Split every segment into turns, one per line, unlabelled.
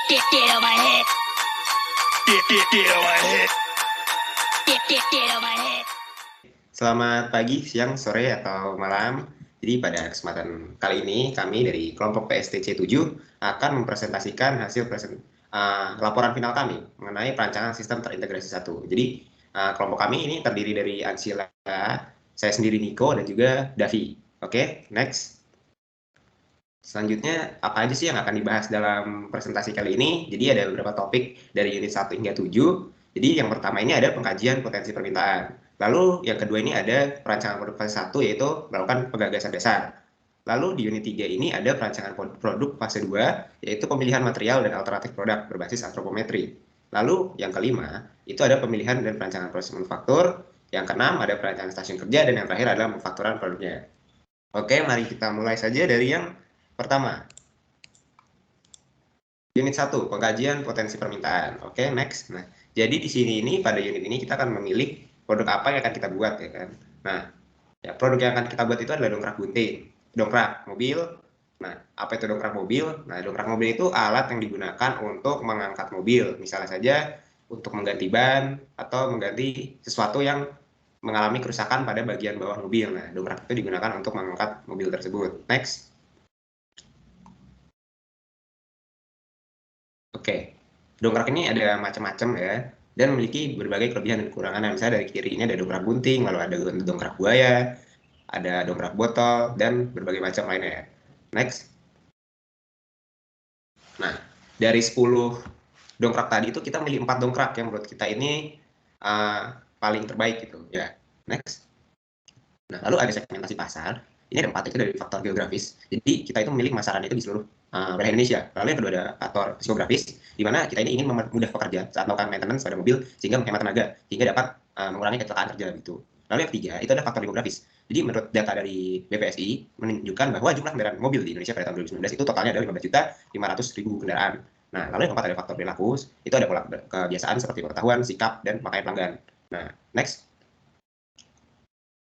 Get on my head. Get on my head. Get on my head.
Selamat pagi, siang, sore, atau malam. Jadi pada kesempatan kali ini kami dari kelompok PSTC 7 akan mempresentasikan hasil laporan final kami mengenai perancangan sistem terintegrasi 1. Jadi kelompok kami ini terdiri dari Ansila, saya sendiri Niko, dan juga Davi. Oke, next. Selanjutnya, apa aja sih yang akan dibahas dalam presentasi kali ini? Jadi ada beberapa topik dari unit 1 hingga 7. Jadi yang pertama ini ada pengkajian potensi permintaan. Lalu yang kedua ini ada perancangan produk fase 1, yaitu melakukan penggagasan dasar. Lalu di unit 3 ini ada perancangan produk fase 2, yaitu pemilihan material dan alternatif produk berbasis antropometri. Lalu yang kelima, itu ada pemilihan dan perancangan proses manufaktur. Yang keenam ada perancangan stasiun kerja, dan yang terakhir adalah manufakturan produknya. Oke, mari kita mulai saja dari yang pertama, unit 1, pengkajian potensi permintaan. Oke, next. Nah, jadi di sini ini pada unit ini kita akan memilih produk apa yang akan kita buat, ya kan. Nah, ya, produk yang akan kita buat itu adalah dongkrak gunting, dongkrak mobil. Nah, apa itu dongkrak mobil? Nah, dongkrak mobil itu alat yang digunakan untuk mengangkat mobil. Misalnya saja untuk mengganti ban atau mengganti sesuatu yang mengalami kerusakan pada bagian bawah mobil. Nah, dongkrak itu digunakan untuk mengangkat mobil tersebut. Next. Oke, dongkrak ini ada macam-macam ya, dan memiliki berbagai kelebihan dan kekurangan. Nah, misalnya dari kiri ini ada dongkrak gunting, lalu ada dongkrak buaya, ada dongkrak botol, dan berbagai macam lainnya ya. Next. Nah, dari 10 dongkrak tadi itu kita milih 4 dongkrak yang menurut kita ini paling terbaik gitu ya. Next. Nah, lalu ada segmentasi pasar. Ini ada 4, itu dari faktor geografis. Jadi kita itu memilih pemasaran itu di seluruh wilayah Indonesia. Lalu yang kedua ada faktor psikografis, di mana kita ini ingin mempermudah pekerja saat melakukan maintenance pada mobil sehingga menghemat tenaga, sehingga dapat mengurangi kecelakaan kerja gitu. Lalu yang ketiga itu ada faktor demografis. Jadi menurut data dari BPSI menunjukkan bahwa jumlah kendaraan mobil di Indonesia pada tahun 2019 itu totalnya adalah 15.500.000 kendaraan. Nah, lalu yang keempat ada faktor perilaku, itu ada pola kebiasaan seperti pengetahuan, sikap, dan pakaian pelanggan. Nah, next.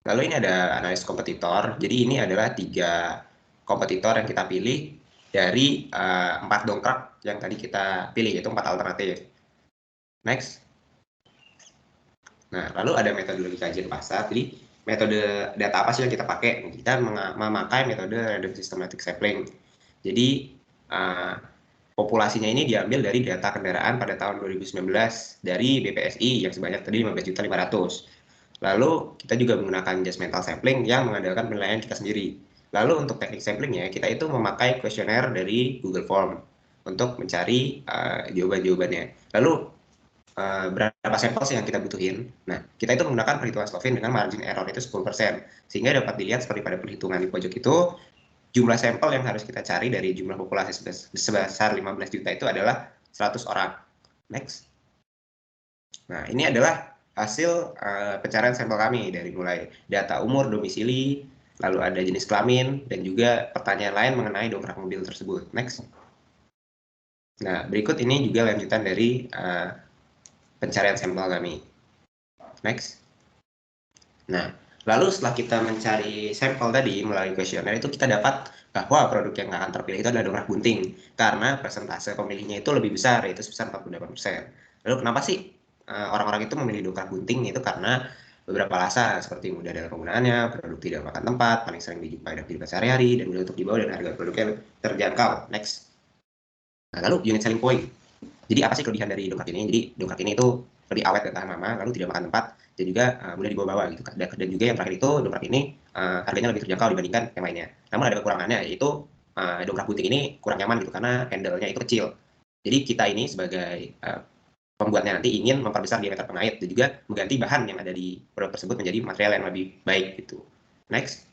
Lalu ini ada analisis kompetitor. Jadi ini adalah 3 kompetitor yang kita pilih dari 4 dongkrak yang tadi kita pilih, yaitu 4 alternatif. Next. Nah, lalu ada metodologi kajian pasar. Jadi metode data apa sih yang kita pakai? Kita memakai metode random systematic sampling. Jadi populasinya ini diambil dari data kendaraan pada tahun 2019 dari BPSI yang sebanyak tadi 15.500.000. Lalu kita juga menggunakan judgmental sampling yang mengandalkan penilaian kita sendiri. Lalu untuk teknik samplingnya, kita itu memakai kuesioner dari Google Form untuk mencari jawaban-jawabannya. Lalu berapa sampel sih yang kita butuhin? Nah, kita itu menggunakan perhitungan Slovin dengan margin error itu 10%. Sehingga dapat dilihat seperti pada perhitungan di pojok itu, jumlah sampel yang harus kita cari dari jumlah populasi sebesar 15 juta itu adalah 100 orang. Next. Nah, ini adalah hasil pencarian sampel kami dari mulai data umur, domisili, lalu ada jenis kelamin, dan juga pertanyaan lain mengenai dongkrak mobil tersebut. Next. Nah, berikut ini juga lanjutan dari pencarian sampel kami. Next. Nah, lalu setelah kita mencari sampel tadi melalui kuesioner itu kita dapat bahwa produk yang akan terpilih itu adalah dongkrak gunting karena persentase pemilihnya itu lebih besar, yaitu sebesar 48%. Lalu kenapa sih orang-orang itu memilih dongkrak gunting? Itu karena beberapa alasan seperti mudah dalam penggunaannya, produk tidak makan tempat, paling sering dijumpai dalam kehidupan sehari-hari, dan mudah untuk dibawa dan harga produknya terjangkau. Next. Nah, lalu unit selling point. Jadi apa sih kelebihan dari dongkrak ini? Jadi dongkrak ini itu lebih awet dan tahan lama, lalu tidak makan tempat, dan juga mudah dibawa-bawa gitu. Dan juga yang terakhir itu dongkrak ini harganya lebih terjangkau dibandingkan yang lainnya. Namun ada kekurangannya, yaitu dongkrak gunting ini kurang nyaman gitu karena handle-nya itu kecil. Jadi kita ini sebagai pembuatnya nanti ingin memperbesar diameter pengait dan juga mengganti bahan yang ada di produk tersebut menjadi material yang lebih baik gitu. Next.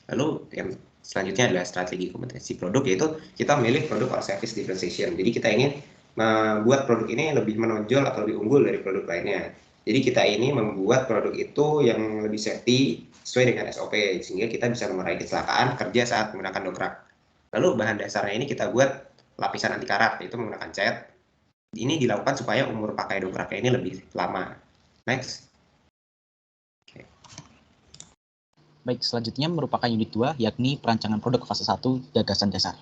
Lalu yang selanjutnya adalah strategi kompetensi produk, yaitu kita memilih produk or service differentiation. Jadi kita ingin membuat produk ini lebih menonjol atau lebih unggul dari produk lainnya. Jadi kita ini membuat produk itu yang lebih safety sesuai dengan SOP, sehingga kita bisa mengurangi kecelakaan kerja saat menggunakan dongkrak. Lalu bahan dasarnya ini kita buat lapisan anti karat, yaitu menggunakan cat. Ini dilakukan supaya umur pakai dongkraknya ini lebih lama. Next.
Baik, selanjutnya merupakan unit 2, yakni perancangan produk fase 1, gagasan dasar.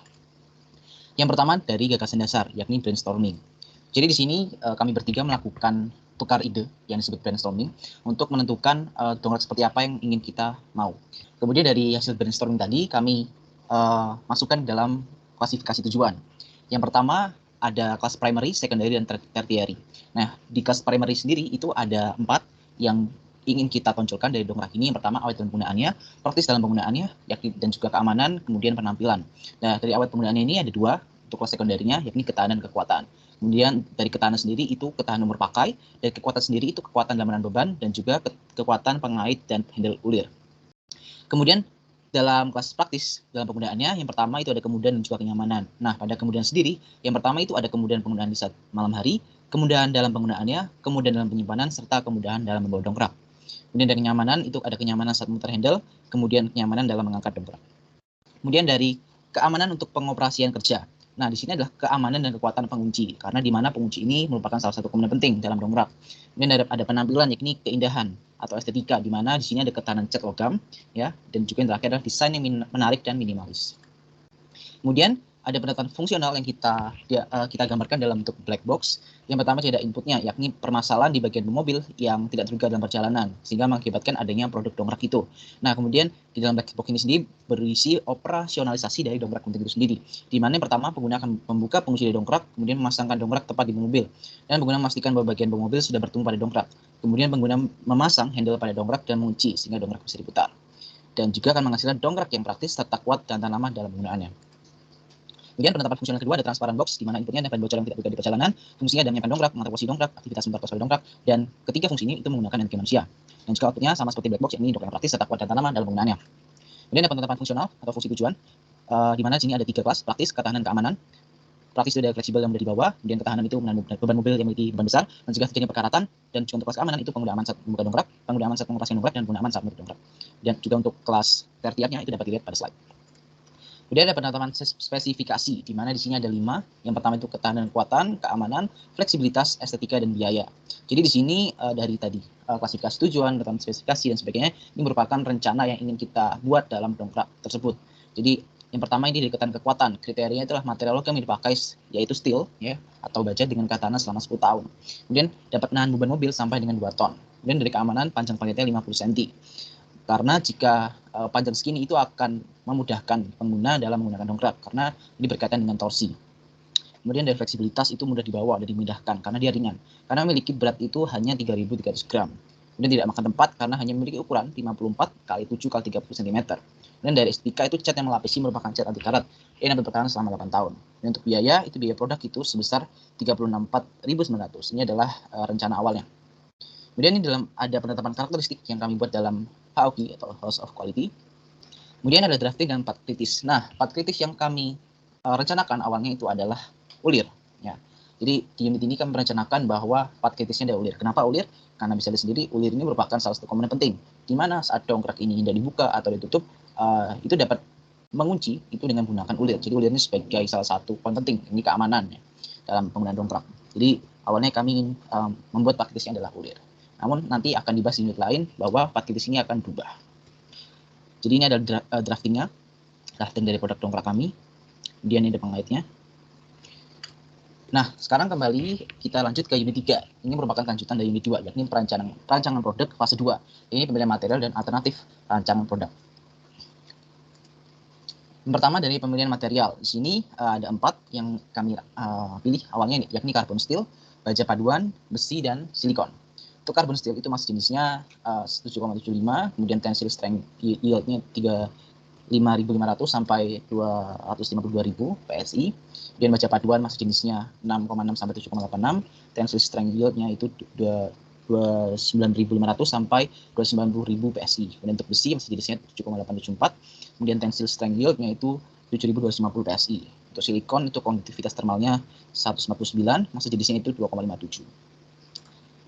Yang pertama dari gagasan dasar, yakni brainstorming. Jadi di sini kami bertiga melakukan tukar ide yang disebut brainstorming untuk menentukan dongkrak seperti apa yang ingin kita mau. Kemudian dari hasil brainstorming tadi kami masukkan dalam klasifikasi tujuan. Yang pertama ada kelas primary, secondary, dan tertiary. Nah, di kelas primary sendiri itu ada 4 yang ingin kita tonjolkan dari dongkrak ini. Yang pertama awet dalam penggunaannya, praktis dalam penggunaannya, yakni dan juga keamanan, kemudian penampilan. Nah, dari awet penggunaannya ini ada 2 untuk kelas sekunderinya, yakni ketahanan dan kekuatan. Kemudian dari ketahanan sendiri itu ketahanan umur pakai, dari kekuatan sendiri itu kekuatan dalam menahan beban, dan juga kekuatan pengait dan handle ulir. Kemudian dalam kelas praktis dalam penggunaannya, yang pertama itu ada kemudahan dan juga kenyamanan. Nah, pada kemudahan sendiri, yang pertama itu ada kemudahan penggunaan di saat malam hari, kemudahan dalam penggunaannya, kemudahan dalam penyimpanan, serta kemudahan dalam membawa dongkrak. Kemudian dari kenyamanan itu ada kenyamanan saat memutar handle, kemudian kenyamanan dalam mengangkat dongkrak. Kemudian dari keamanan untuk pengoperasian kerja. Nah, di sini adalah keamanan dan kekuatan pengunci, karena di mana pengunci ini merupakan salah satu komponen penting dalam dongkrak. Kemudian ada penampilan, yakni keindahan atau estetika, di mana di sini ada ketahanan cat logam, ya, dan juga yang terakhir adalah desain yang menarik dan minimalis. Kemudian ada penetapan fungsional yang kita gambarkan dalam bentuk black box. Yang pertama tidak inputnya, yakni permasalahan di bagian mobil yang tidak terduga dalam perjalanan, sehingga mengakibatkan adanya produk dongkrak itu. Nah, kemudian di dalam black box ini sendiri berisi operasionalisasi dari dongkrak penting itu sendiri, di mana yang pertama pengguna akan membuka pengunci dari dongkrak, kemudian memasangkan dongkrak tepat di mobil, dan pengguna memastikan bahwa bagian mobil sudah bertemu pada dongkrak. Kemudian pengguna memasang handle pada dongkrak dan mengunci sehingga dongkrak bisa diputar. Dan juga akan menghasilkan dongkrak yang praktis serta kuat dan tahan lama dalam penggunaannya. Kemudian penetapan fungsional kedua ada transparan box, di mana inputnya dapat bocoran yang tidak terduga di perjalanan, fungsinya adalah menyiapkan dongkrak, mengatur posisi dongkrak, aktivitas sebentar pada dongkrak, dan ketiga fungsi ini itu menggunakan energi manusia. Dan juga outputnya sama seperti black box, yakni dongkrak yang praktis serta kuat dan tahan lama dalam penggunaannya. Kemudian ada penetapan fungsional atau fungsi tujuan, di mana di sini ada 3 kelas, praktis, ketahanan, keamanan. Praktis itu ada fleksibel yang mudah dibawa, kemudian ketahanan itu menahan beban mobil yang memiliki beban besar, dan juga terjadi perkaratan, dan juga untuk kelas keamanan itu pengguna aman saat membuka dongkrak, pengguna aman saat mengoperasikan dongkrak, dan pengguna aman saat menutup dongkrak. Dan juga untuk kelas tertiarnya itu dapat dilihat pada slide. Kemudian ada penetapan spesifikasi, di mana di sini ada 5. Yang pertama itu ketahanan dan kekuatan, keamanan, fleksibilitas, estetika, dan biaya. Jadi di sini dari tadi klasifikasi tujuan, penetapan spesifikasi, dan sebagainya, ini merupakan rencana yang ingin kita buat dalam dongkrak tersebut. Jadi yang pertama ini dari kekuatan, kriterianya itulah material logam yang dipakai yaitu steel, ya, atau baja dengan katanan selama 10 tahun. Kemudian dapat menahan beban mobil sampai dengan 2 ton. Kemudian dari keamanan panjang paketnya 50 cm. Karena jika panjang segini itu akan memudahkan pengguna dalam menggunakan dongkrak, karena ini berkaitan dengan torsi. Kemudian dari fleksibilitas itu mudah dibawa dan dimudahkan karena dia ringan. Karena memiliki berat itu hanya 3.300 gram. Kemudian tidak makan tempat karena hanya memiliki ukuran 54 x 7 x 30 cm. Dan dari estetika itu cat yang melapisi merupakan cat anti karat yang dapat bertahan selama 8 tahun. Dan untuk biaya itu biaya produk itu sebesar 36.400. Ini adalah rencana awalnya. Kemudian ini ada penetapan karakteristik yang kami buat dalam HOQ atau House of Quality. Kemudian ada drafting dan part kritis. Nah, part kritis yang kami rencanakan awalnya itu adalah ulir. Ya. Jadi di unit ini kami merencanakan bahwa part kritisnya ada ulir. Kenapa ulir? Karena bisa dilihat sendiri ulir ini merupakan salah satu komponen penting. Di mana saat dongkrak ini tidak dibuka atau ditutup, itu dapat mengunci itu dengan menggunakan ulir. Jadi ulir ini sebagai salah satu komponen penting, ini keamanannya dalam penggunaan dongkrak. Jadi awalnya kami ingin membuat part kritisnya adalah ulir. Namun nanti akan dibahas di unit lain bahwa part kritis ini akan berubah. Jadi ini adalah drafting dari produk dongkrak kami. Kemudian ini ada pengaitnya. Nah, sekarang kembali kita lanjut ke unit 3. Ini merupakan lanjutan dari unit 2, yakni perancangan produk fase 2. Ini pemilihan material dan alternatif rancangan produk. Yang pertama dari pemilihan material. Di sini ada 4 yang kami pilih awalnya, yakni karbon steel, baja paduan, besi, dan silikon. Untuk karbon steel itu masih jenisnya 7,75, kemudian tensile strength yieldnya 35.500 sampai 252.000 PSI. Kemudian baja paduan masih jenisnya 6,6 sampai 7,86, tensile strength yieldnya itu 29.500 sampai 290.000 PSI. Kemudian untuk besi masih jenisnya 7,874, kemudian tensile strength yieldnya itu 7.250 PSI. Untuk silikon itu konduktivitas termalnya 149, masih jenisnya itu 2,57.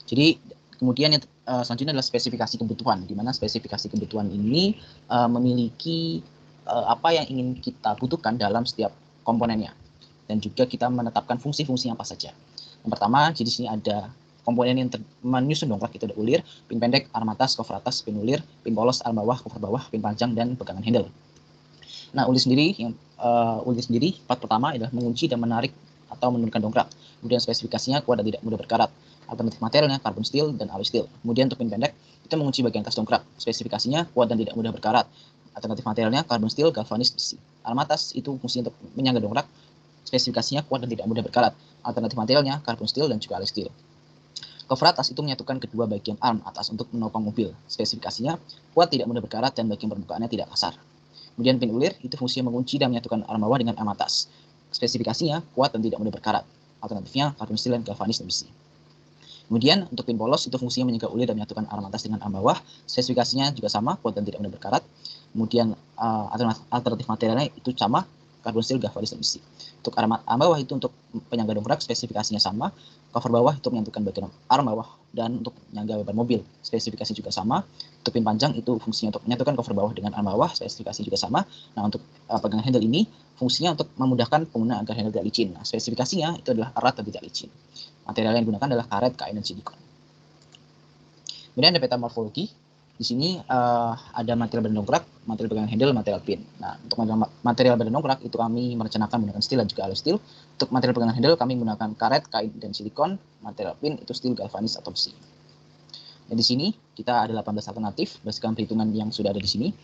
Jadi kemudian yang selanjutnya adalah spesifikasi kebutuhan, di mana spesifikasi kebutuhan ini memiliki apa yang ingin kita butuhkan dalam setiap komponennya, dan juga kita menetapkan fungsi-fungsi apa saja. Yang pertama, jadi di sini ada komponen yang menyusun dongkrak, itu ada ulir, pin pendek, arm atas, cover atas, pin ulir, pin polos, arm bawah, cover bawah, pin panjang, dan pegangan handle. Nah, ULI sendiri part pertama adalah mengunci dan menarik atau menurunkan dongkrak. Kemudian spesifikasinya kuat dan tidak mudah berkarat. Alternatif materialnya carbon steel dan alloy steel. Kemudian untuk pin pendek itu mengunci bagian atas dongkrak. Spesifikasinya kuat dan tidak mudah berkarat. Alternatif materialnya carbon steel, galvanis besi. Arma atas itu fungsi untuk menyangga dongkrak. Spesifikasinya kuat dan tidak mudah berkarat. Alternatif materialnya carbon steel dan juga alloy steel. Cover atas itu menyatukan kedua bagian arm atas untuk menopang mobil. Spesifikasinya kuat, tidak mudah berkarat, dan bagian permukaannya tidak kasar. Kemudian pin ulir itu fungsinya mengunci dan menyatukan arm bawah dengan arm atas. Spesifikasinya kuat dan tidak mudah berkarat. Alternatifnya carbon steel dan galvanis dan besi. Kemudian untuk pin polos itu fungsinya menyangga ulir dan menyatukan arm atas dengan arm bawah. Spesifikasinya juga sama, kuat dan tidak mudah berkarat. Kemudian alternatif materialnya itu sama, carbon steel, galvanis dan besi. Untuk arm bawah itu untuk penyangga dongkrak, spesifikasinya sama. Cover bawah itu menyatukan bagian arm bawah dan untuk penyangga beban mobil, spesifikasi juga sama. Untuk pin panjang itu fungsinya untuk menyatukan cover bawah dengan arm bawah, spesifikasi juga sama. Nah, untuk pegangan handle ini fungsinya untuk memudahkan pengguna agar handle tidak licin. Nah, spesifikasinya itu adalah erat dan tidak licin. Material yang digunakan adalah karet, kain, dan silikon. Kemudian ada peta morfologi. Di sini ada material badan dongkrak, material pegangan handle, material pin. Nah, untuk material badan dongkrak itu kami merencanakan menggunakan steel dan juga alloy steel. Untuk material pegangan handle kami menggunakan karet, kain, dan silikon. Material pin itu steel, galvanis, atau besi. Dan di sini kita ada 18 alternatif berdasarkan perhitungan yang sudah ada di sini.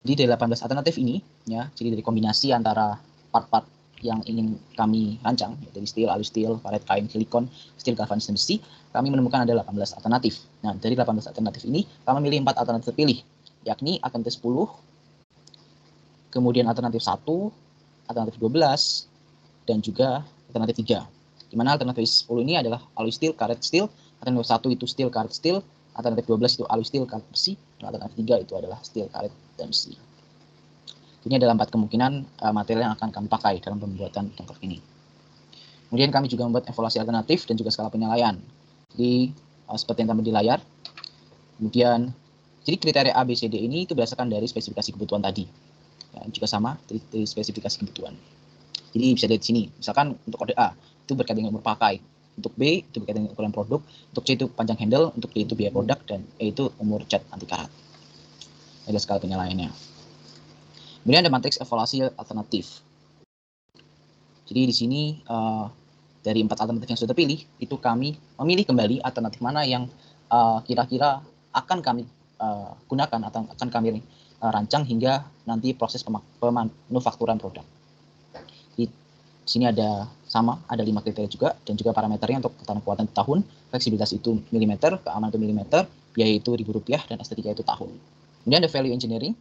Jadi dari 18 alternatif ini, ya, jadi dari kombinasi antara part-part yang ingin kami rancang, dari steel, alloy steel, karet, kain, silikon, steel, galvanis, dan besi, kami menemukan ada 18 alternatif. Nah, dari 18 alternatif ini, kami memilih 4 alternatif terpilih, yakni alternatif 10, kemudian alternatif 1, alternatif 12, dan juga alternatif 3. Di mana alternatif 10 ini adalah alloy steel, karet steel, alternatif 1 itu steel, karet steel, alternatif 12 itu alloy steel, karet besi, dan alternatif 3 itu adalah steel, karet, dan besi. Ini adalah 4 kemungkinan material yang akan kami pakai dalam pembuatan dongkrak ini. Kemudian kami juga membuat evaluasi alternatif dan juga skala penilaian. Jadi seperti yang tampak di layar. Kemudian jadi kriteria A, B, C, D ini itu berdasarkan dari spesifikasi kebutuhan tadi. Ya, juga sama dari spesifikasi kebutuhan. Jadi bisa dilihat di sini. Misalkan untuk kode A itu berkaitan dengan umur pakai. Untuk B itu berkaitan dengan ukuran produk. Untuk C itu panjang handle. Untuk D itu biaya produk. Dan E itu umur cat anti karat. Ada skala penilaiannya. Kemudian ada matriks evaluasi alternatif. Jadi di sini dari 4 alternatif yang sudah terpilih, itu kami memilih kembali alternatif mana yang kira-kira akan kami gunakan atau akan kami rancang hingga nanti proses pemanufakturan produk. Di sini ada 5 kriteria juga, dan juga parameternya untuk ketahanan kuatan itu tahun, fleksibilitas itu milimeter, keamanan itu milimeter, biaya itu Rp1.000, dan estetika itu tahun. Kemudian ada value engineering,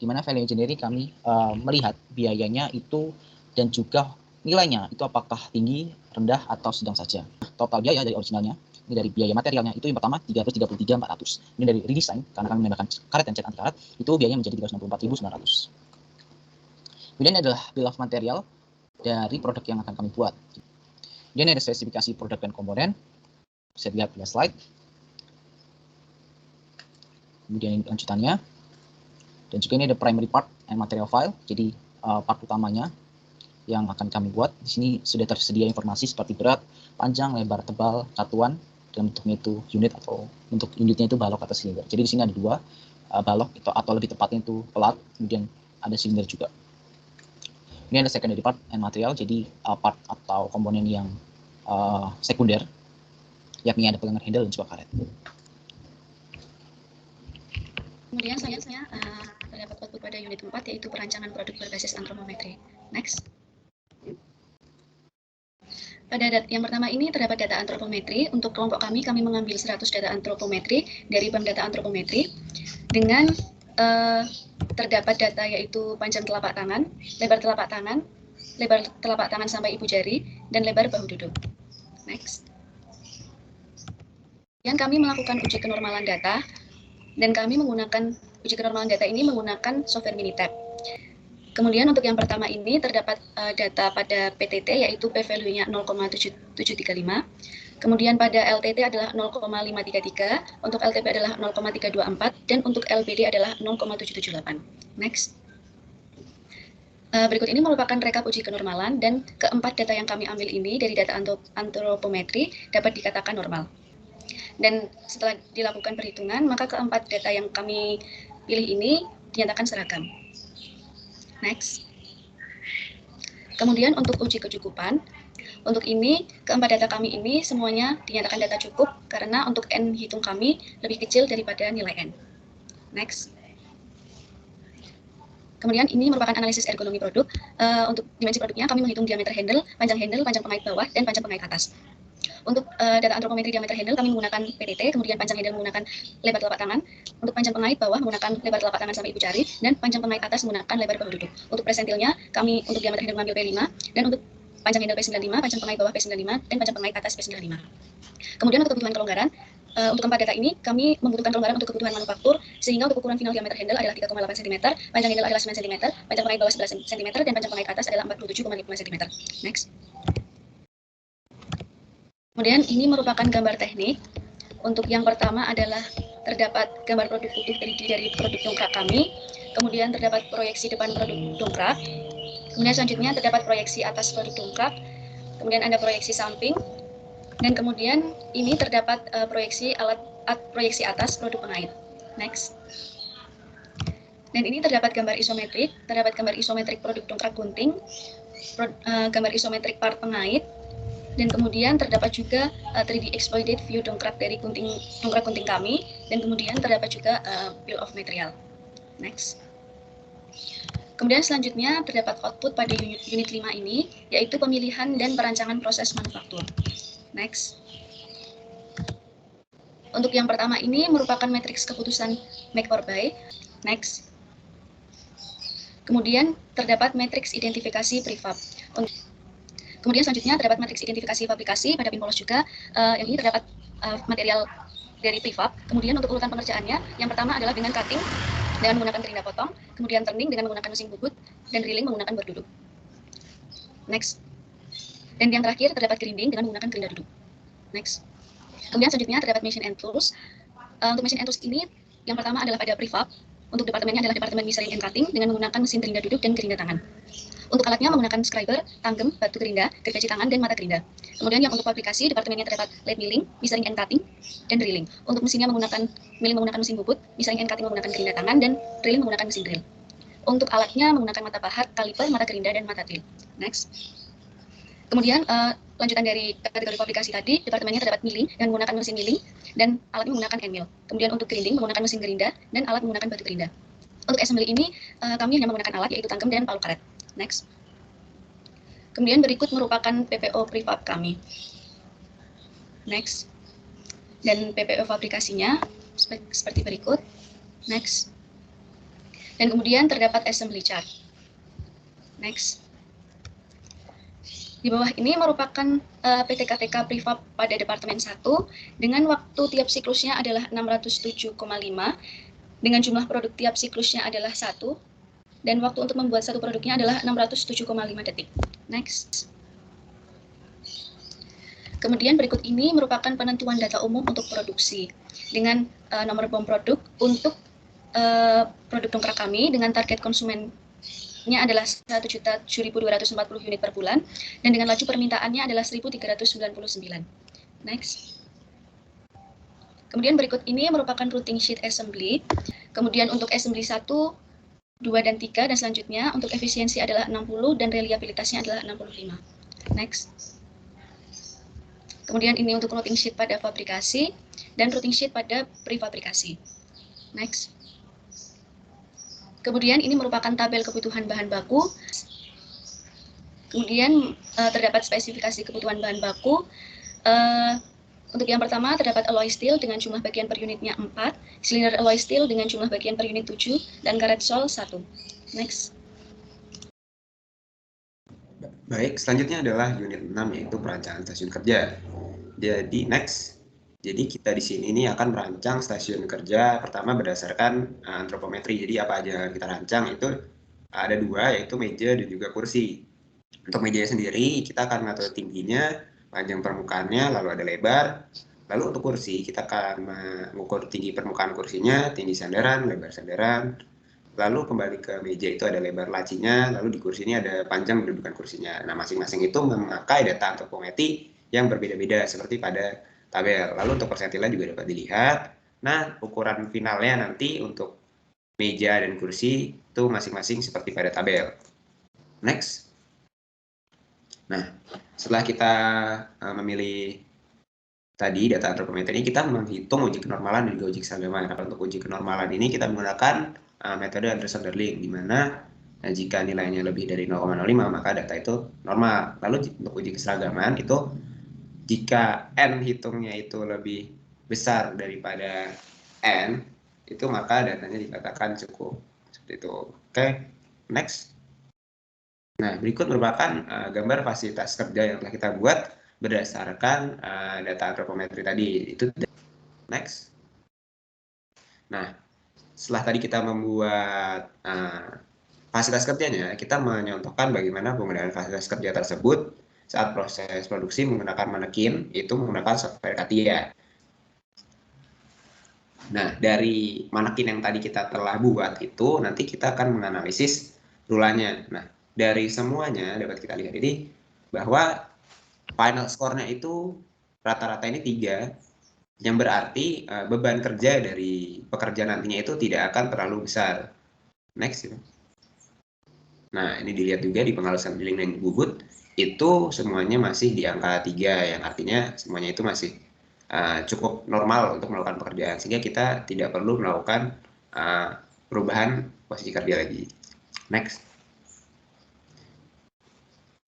di mana value engineering kami melihat biayanya itu dan juga nilainya itu apakah tinggi, rendah, atau sedang saja. Total biaya dari originalnya, ini dari biaya materialnya itu yang pertama 333.400. Ini dari redesign karena kami menambahkan karet dan cat anti karat, itu biayanya menjadi 364.900. Kemudian adalah bill of material dari produk yang akan kami buat. Kemudian ada spesifikasi produk dan komponen, bisa dilihat pada slide. Kemudian ini lanjutannya. Dan juga ini ada primary part and material file. Jadi part utamanya yang akan kami buat. Di sini sudah tersedia informasi seperti berat, panjang, lebar, tebal, satuan, dan bentuknya itu unit atau bentuk unitnya itu balok atau silinder. Jadi di sini ada 2 balok atau lebih tepatnya itu pelat, kemudian ada silinder juga. Ini ada secondary part and material, jadi part atau komponen yang sekunder, yakni ada pegangan handle dan juga karet.
Kemudian selanjutnya terdapat output pada unit 4, yaitu perancangan produk berbasis antropometri. Next. Pada yang pertama ini terdapat data antropometri. Untuk kelompok kami mengambil 100 data antropometri dari bank data antropometri dengan terdapat data yaitu panjang telapak tangan, lebar telapak tangan sampai ibu jari, dan lebar bahu duduk. Next. Kemudian kami melakukan uji kenormalan data. Dan kami menggunakan uji kenormalan data ini menggunakan software Minitab. Kemudian untuk yang pertama ini terdapat data pada PTT yaitu P-value-nya 0,7735. Kemudian pada LTT adalah 0,533, untuk LTP adalah 0,324, dan untuk LBD adalah 0,778. Next. Berikut ini merupakan rekap uji kenormalan, dan keempat data yang kami ambil ini dari data antropometri dapat dikatakan normal. Dan setelah dilakukan perhitungan, maka keempat data yang kami pilih ini dinyatakan seragam. Next. Kemudian untuk uji kecukupan, untuk ini keempat data kami ini semuanya dinyatakan data cukup karena untuk N hitung kami lebih kecil daripada nilai N. Next. Kemudian ini merupakan analisis ergonomi produk. Untuk dimensi produknya kami menghitung diameter handle, panjang pengait bawah, dan panjang pengait atas. Untuk data antropometri diameter handle kami menggunakan PTT, kemudian panjang handle menggunakan lebar telapak tangan. Untuk panjang pengait bawah menggunakan lebar telapak tangan sampai ibu jari, dan panjang pengait atas menggunakan lebar bahu duduk. Untuk presentilnya kami untuk diameter handle mengambil P5, dan untuk panjang handle P95, panjang pengait bawah P95, dan panjang pengait atas P95. Kemudian untuk kebutuhan kelonggaran, untuk keempat data ini kami membutuhkan kelonggaran untuk kebutuhan manufaktur, sehingga untuk ukuran final diameter handle adalah 3,8 cm, panjang handle adalah 9 cm, panjang pengait bawah 11 cm, dan panjang pengait atas adalah 47,5 cm. Next. Kemudian ini merupakan gambar teknik. Untuk yang pertama adalah terdapat gambar produk utuh 3D dari produk dongkrak kami, kemudian terdapat proyeksi depan produk dongkrak, kemudian selanjutnya terdapat proyeksi atas produk dongkrak, kemudian ada proyeksi samping, dan kemudian ini terdapat proyeksi atas produk pengait. Next. Dan ini terdapat gambar isometrik produk dongkrak gunting, gambar isometrik part pengait, dan kemudian terdapat juga 3D exploited view dongkrak dari dongkrak gunting kami, dan kemudian terdapat juga bill of material. Next. Kemudian selanjutnya terdapat output pada unit 5 ini, yaitu pemilihan dan perancangan proses manufaktur. Next. Untuk yang pertama ini merupakan matriks keputusan make or buy. Next. Kemudian terdapat matriks identifikasi prefab. Kemudian selanjutnya terdapat matriks identifikasi fabrikasi pada pin polos juga. Yang ini terdapat material dari prefab. Kemudian untuk urutan pengerjaannya, yang pertama adalah dengan cutting dengan menggunakan gerinda potong, kemudian turning dengan menggunakan mesin bubut, dan drilling menggunakan bor duduk. Next. Dan yang terakhir terdapat grinding dengan menggunakan gerinda duduk. Next. Kemudian selanjutnya terdapat machine and tools. Untuk machine and tools ini, yang pertama adalah pada prefab. Untuk departemennya adalah departemen measuring and cutting dengan menggunakan mesin gerinda duduk dan gerinda tangan. Untuk alatnya menggunakan scriber, tanggem, batu gerinda, gergaji tangan, dan mata gerinda. Kemudian yang untuk fabrikasi, departemennya terdapat lathe milling, measuring and cutting, dan drilling. Untuk mesinnya milling menggunakan mesin bubut, measuring and cutting menggunakan gerinda tangan, dan drilling menggunakan mesin drill. Untuk alatnya menggunakan mata pahat, kaliper, mata gerinda, dan mata drill. Next. Kemudian lanjutan dari kategori fabrikasi tadi, departemennya terdapat milling dengan menggunakan mesin milling, dan alatnya menggunakan hand mill. Kemudian untuk grinding menggunakan mesin gerinda, dan alat menggunakan batu gerinda. Untuk assembly ini, kami hanya menggunakan alat, yaitu tanggem dan palu karet. Next. Kemudian berikut merupakan PPO prefab kami. Next. Dan PPO fabrikasinya seperti berikut. Next. Dan kemudian terdapat assembly chart. Next. Di bawah ini merupakan PTKTK prefab pada Departemen 1 dengan waktu tiap siklusnya adalah 607,5, dengan jumlah produk tiap siklusnya adalah 1, dan waktu untuk membuat satu produknya adalah 607,5 detik. Next. Kemudian berikut ini merupakan penentuan data umum untuk produksi dengan nomor BOM produk untuk produk dongkrak kami dengan target konsumennya adalah 1.007.240 unit per bulan dan dengan laju permintaannya adalah 1.399. Next. Kemudian berikut ini merupakan routing sheet assembly. Kemudian untuk assembly 1, 2, dan 3, dan selanjutnya untuk efisiensi adalah 60 dan reliabilitasnya adalah 65. Next. Kemudian ini untuk routing sheet pada fabrikasi dan routing sheet pada prefabrikasi. Next. Kemudian ini merupakan tabel kebutuhan bahan baku. Kemudian terdapat spesifikasi kebutuhan bahan baku. Untuk yang pertama terdapat alloy steel dengan jumlah bagian per unitnya 4, silinder alloy steel dengan jumlah bagian per unit 7, dan karet sol 1. Next.
Baik, selanjutnya adalah unit 6 yaitu perancangan stasiun kerja. Jadi next. Jadi kita di sini ini akan merancang stasiun kerja pertama berdasarkan antropometri. Jadi apa aja yang kita rancang itu ada 2 yaitu meja dan juga kursi. Untuk meja sendiri kita akan mengatur tingginya, panjang permukaannya, lalu ada lebar. Lalu untuk kursi, kita akan mengukur tinggi permukaan kursinya, tinggi sandaran, lebar sandaran. Lalu kembali ke meja itu ada lebar lacinya, lalu di kursi ini ada panjang kedudukan kursinya. Nah, masing-masing itu memakai data antropometri yang berbeda-beda seperti pada tabel. Lalu untuk persentilnya juga dapat dilihat. Nah, ukuran finalnya nanti untuk meja dan kursi itu itu masing-masing seperti pada tabel. Next. Nah, setelah kita memilih tadi data antropometri ini, kita menghitung uji kenormalan dan juga uji keseragaman. Kalau untuk uji kenormalan ini kita menggunakan metode Anderson-Darling, di mana jika nilainya lebih dari 0,05 maka data itu normal. Lalu untuk uji keseragaman itu jika n hitungnya itu lebih besar daripada n, itu maka datanya dikatakan cukup. Seperti itu. Oke, next. Nah, berikut merupakan gambar fasilitas kerja yang telah kita buat berdasarkan data antropometri tadi. Itu next. Nah, setelah tadi kita membuat fasilitas kerjanya, kita menyontohkan bagaimana penggunaan fasilitas kerja tersebut saat proses produksi menggunakan manekin, itu menggunakan software CATIA. Nah, dari manekin yang tadi kita telah buat itu, nanti kita akan menganalisis rulanya. Nah, dari semuanya dapat kita lihat ini bahwa final score-nya itu rata-rata ini 3, yang berarti beban kerja dari pekerja nantinya itu tidak akan terlalu besar. Next. Nah, ini dilihat juga di pengalusan drilling dan bubut, itu semuanya masih di angka 3, yang artinya semuanya itu masih cukup normal untuk melakukan pekerjaan, sehingga kita tidak perlu melakukan perubahan posisi kerja lagi. Next.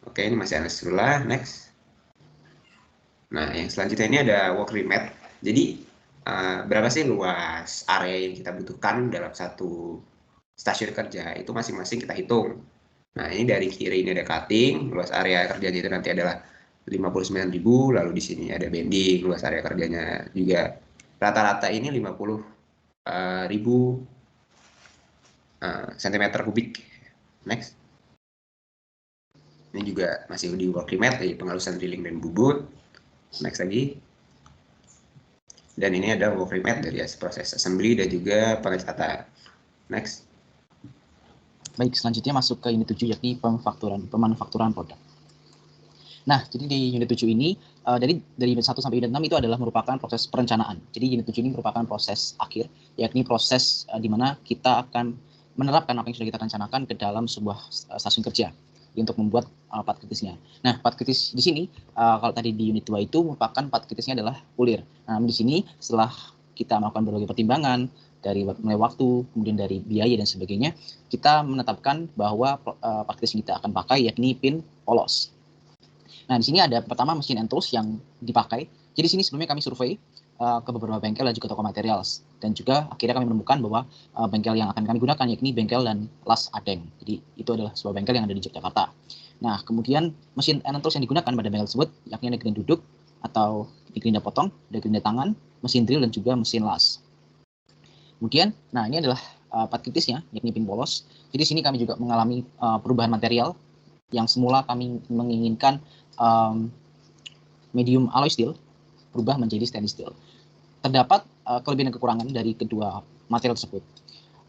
Oke, ini masih analisis rula. Next. Nah, yang selanjutnya ini ada work remit. Jadi, berapa sih luas area yang kita butuhkan dalam satu stasiun kerja, itu masing-masing kita hitung. Nah, ini dari kiri ini ada cutting, luas area kerjanya itu nanti adalah 59.000, lalu di sini ada bending, luas area kerjanya juga rata-rata ini 50.000 cm kubik. Next. Ini juga masih di work remit, dari pengalusan drilling dan bubut. Next lagi. Dan ini ada work remit dari proses assembly dan juga pengecatan. Next.
Baik, selanjutnya masuk ke unit 7, yakni pemanufakturan produk. Nah, jadi di unit 7 ini, dari unit 1 sampai unit 6 itu adalah merupakan proses perencanaan. Jadi unit 7 ini merupakan proses akhir, yakni proses di mana kita akan menerapkan apa yang sudah kita rencanakan ke dalam sebuah stasiun kerja untuk membuat part kritisnya. Nah, part kritis di sini, kalau tadi di unit 2 itu merupakan part kritisnya adalah kulir. Nah, di sini setelah kita melakukan berbagai pertimbangan, dari mulai waktu, kemudian dari biaya dan sebagainya, kita menetapkan bahwa part kritis yang kita akan pakai yakni pin polos. Nah, di sini ada pertama mesin and tools yang dipakai. Jadi di sini sebelumnya kami survei ke beberapa bengkel dan juga toko materials, dan juga akhirnya kami menemukan bahwa bengkel yang akan kami gunakan yakni bengkel dan Las Adeng. Jadi itu adalah sebuah bengkel yang ada di Yogyakarta. Nah, kemudian mesin and tools yang digunakan pada bengkel tersebut yakni ada gerinda duduk atau gerinda potong, ada gerinda tangan, mesin drill dan juga mesin las. Kemudian, nah ini adalah part kritisnya, yakni pin polos. Jadi di sini kami juga mengalami perubahan material yang semula kami menginginkan medium alloy steel berubah menjadi stainless steel. Terdapat kelebihan dan kekurangan dari kedua material tersebut.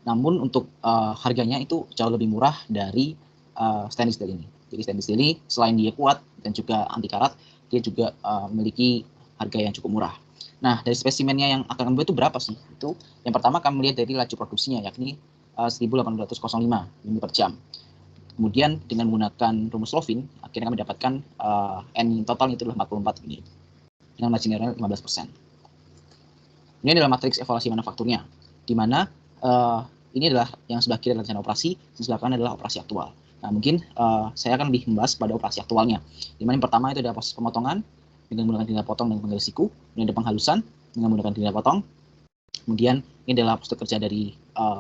Namun untuk harganya itu jauh lebih murah dari stainless steel ini. Jadi stainless steel ini selain dia kuat dan juga anti karat, dia juga memiliki harga yang cukup murah. Nah, dari spesimennya yang akan kami buat itu berapa sih? Itu yang pertama kami melihat dari laju produksinya, yakni 1805 mm per jam. Kemudian dengan menggunakan rumus Lovin, akhirnya kami dapatkan N total itu adalah 44 unit dengan margin error 15%. Ini adalah matriks evaluasi manufakturnya, di mana ini adalah yang sebelah kiri adalah rencana operasi, dan sebelah kanan adalah operasi aktual. Nah, mungkin saya akan lebih membahas pada operasi aktualnya, di mana yang pertama itu adalah proses pemotongan dengan menggunakan gerinda potong dan penggaris siku, kemudian ada penghalusan dengan menggunakan gerinda potong. Kemudian ini adalah postur kerja dari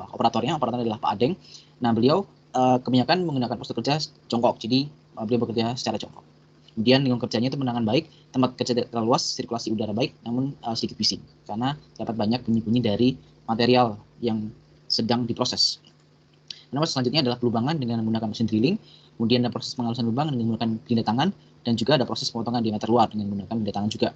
operatornya adalah Pak Adeng. Nah, beliau kebanyakan menggunakan postur kerja jongkok, jadi beliau bekerja secara jongkok. Kemudian lingkungan kerjanya itu menangan baik, tempat kerja tidak terlalu luas, sirkulasi udara baik, namun sedikit bising karena dapat banyak bunyi-bunyi dari material yang sedang diproses. Nomor selanjutnya adalah pelubangan dengan menggunakan mesin drilling, kemudian ada proses penghalusan lubang dengan menggunakan gerinda tangan, dan juga ada proses pemotongan diameter luar dengan menggunakan gerinda tangan juga.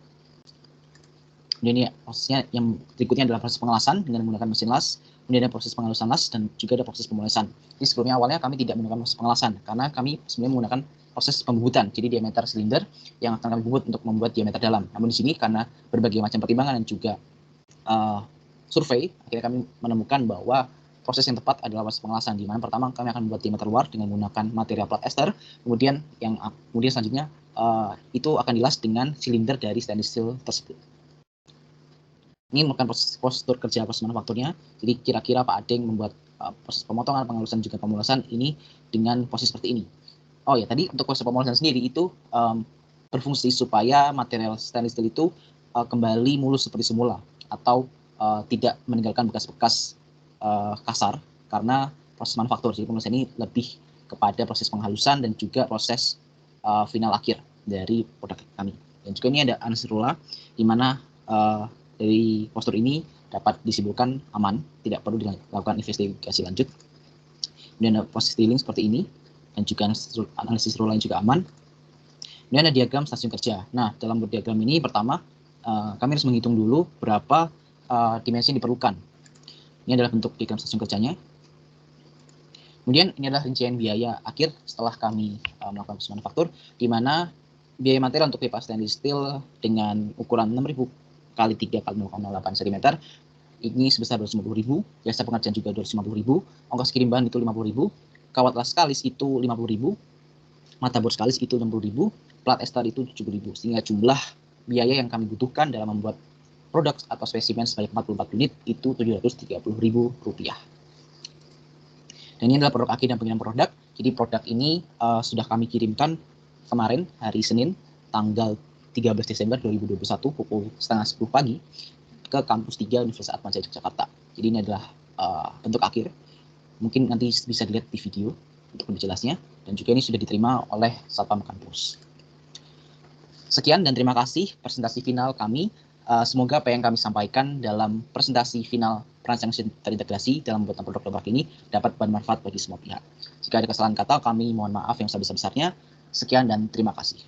Kemudian ini prosesnya yang berikutnya adalah proses pengelasan dengan menggunakan mesin las, kemudian ada proses penghalusan las, dan juga ada proses pemolesan. Jadi sebelumnya awalnya kami tidak menggunakan proses pengelasan, karena kami sebenarnya menggunakan proses pembubutan, jadi diameter silinder yang akan kami bubut untuk membuat diameter dalam. Namun di sini karena berbagai macam pertimbangan dan juga survei, akhirnya kami menemukan bahwa proses yang tepat adalah proses pengelasan, di mana pertama kami akan membuat diameter luar dengan menggunakan material plat ester, kemudian selanjutnya itu akan dilas dengan silinder dari stainless steel tersebut. Ini merupakan postur kerja proses manufakturnya. Jadi kira-kira Pak Adeng membuat proses pemotongan, penghalusan juga pemulasan ini dengan posisi seperti ini. Oh ya, tadi untuk proses pemulasan sendiri itu berfungsi supaya material stainless steel itu kembali mulus seperti semula atau tidak meninggalkan bekas-bekas kasar karena proses manufaktur. Jadi pemulasan ini lebih kepada proses penghalusan dan juga proses final akhir dari produk kami. Dan juga ini ada analisis rula di mana dari postur ini dapat disimpulkan aman, tidak perlu dilakukan investigasi lanjut. Kemudian ada proses drilling seperti ini, dan juga analisis rula yang juga aman. Kemudian ada diagram stasiun kerja. Nah, dalam diagram ini pertama, kami harus menghitung dulu berapa dimensi yang diperlukan. Ini adalah bentuk diagram stasiun kerjanya. Kemudian ini adalah rincian biaya akhir setelah kami melakukan proses manufaktur, di mana biaya material untuk pipa stainless steel dengan ukuran 6.000 kali 3 kali 0,8 cm ini sebesar 250.000, jasa pengerjaan juga 250.000, ongkos kirim bahan itu 50.000, kawat las kalis itu 50.000, mata bor kalis itu 60.000, plat ester itu 70.000, sehingga jumlah biaya yang kami butuhkan dalam membuat produk atau spesimen sebanyak 44 unit itu Rp730.000. Dan ini adalah produk akhir dan pengiriman produk. Jadi produk ini sudah kami kirimkan kemarin hari Senin tanggal 13 Desember 2021 pukul 9:30 pagi ke kampus 3 Universitas Atmajaya Yogyakarta. Jadi ini adalah bentuk akhir. Mungkin nanti bisa dilihat di video untuk lebih jelasnya. Dan juga ini sudah diterima oleh Satpam kampus. Sekian dan terima kasih presentasi final kami. Semoga apa yang kami sampaikan dalam presentasi final perancang terintegrasi dalam pembuatan produk dongkrak ini dapat bermanfaat bagi semua pihak. Jika ada kesalahan kata, kami mohon maaf yang sebesar-besarnya. Sekian dan terima kasih.